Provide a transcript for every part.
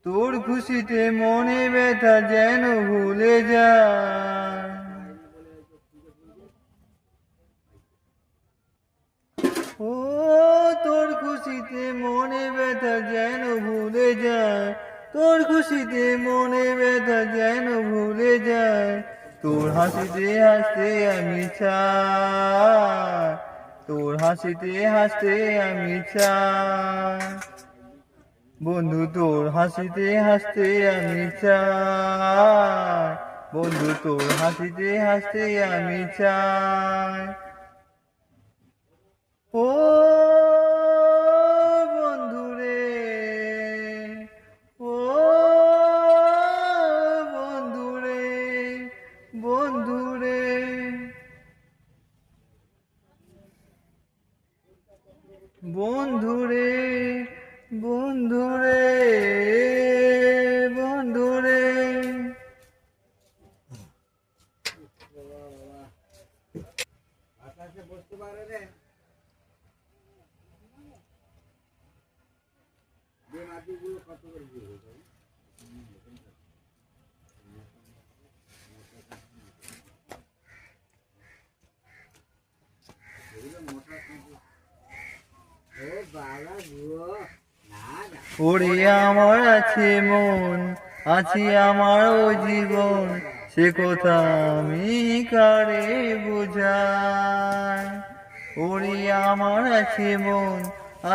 তোর খুশিতে মনে ব্যথা যেন ভুলে যায়। ও তোর খুশিতে মনে ব্যথা যেন ভুলে যায়, তোর খুশিতে মনে ব্যথা যেন ভুলে যায়। তোর হাসিতে হাসতে আমি চাই, তোর হাসিতে হাসতে আমি চাই। বন্ধু তোর হাসিতে হাসতে আমি চাই, বন্ধু তোর হাসিতে হাসতে আমি চাই। ও বন্ধুরে, ও বন্ধুরে, বন্ধুরে, বন্ধুরে, বন্ধুরে, বন্ধুরে। বসতে পারে রে কত করে ওরে আমার আছে মন, আছে আমারও জীবন, সে কথা আমি কারে বোঝাই। ওরে আমার আছে মন,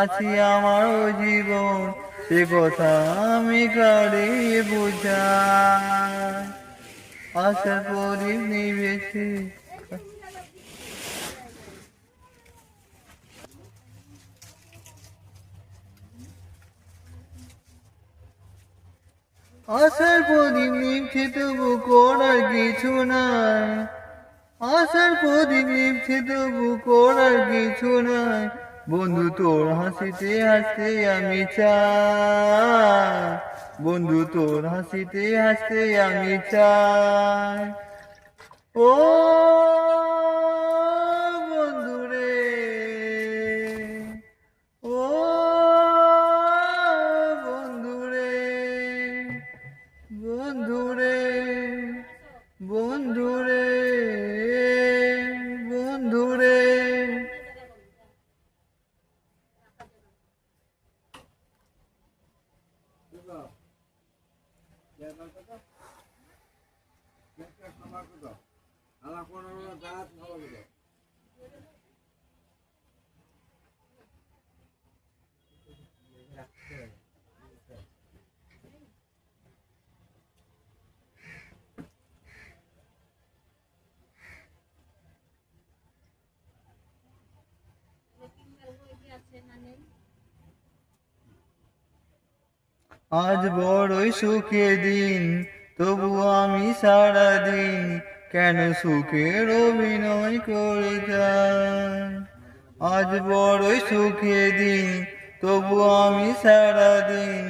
আছে আমারও জীবন, সে কথা আমি কারে বোঝাই। আশার প্রদীপ নিভেছে, আশার প্রদীপ নিভছে তবু করার কিছু নাই, আশার প্রদীপ নিভছে তবু করার কিছু নাই। বন্ধু তোর হাসিতে হাসতে আমি চাই, বন্ধু তোর হাসিতে হাসতে আমি চাই। ও বন্ধুরে, ও বন্ধুরে, বন্ধুরে, বন্ধুরে, বন্ধুরে। আজ বড়ই সুখের দিন, তবু আমি সারাদিন কেন সুখের অভিনয় করে যাই। আজ বড়ই সুখের দিন, তবু আমি সারাদিন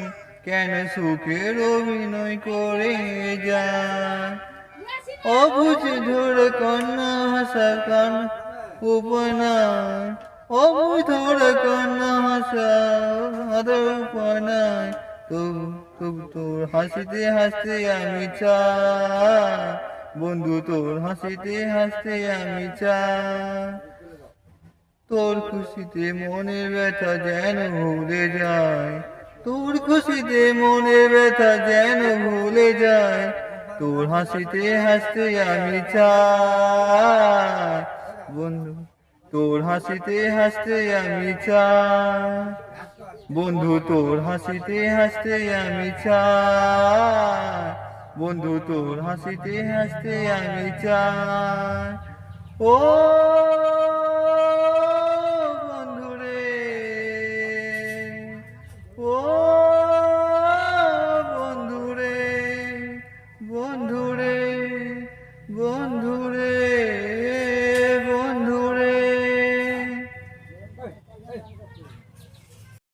কেন সুখের অভিনয় করে যাই। অবুঝ ধরে কন্যা হাসা কান উপনায়, অবুঝ ধরে কন্যা হাসা আদর উপনায়। তোর হাসিতে হাসতে আমি চাই, বন্ধু তোর হাসিতে হাসতে আমি চাই। তোর খুশিতে মনের ব্যথা যেন ভুলে যায়, তোর খুশিতে মনের ব্যথা যেন ভুলে যায়। তোর হাসিতে হাসতে আমি চাই, বন্ধু তোর হাসিতে হাসতে আমি চাই, বন্ধু তোর হাসিতে হাসতে আমি চাই, বন্ধু তোর হাসিতে হাসতে আমি চাই। ও বন্ধুরে, ও বন্ধুরে, বন্ধুরে, বন্ধুরে।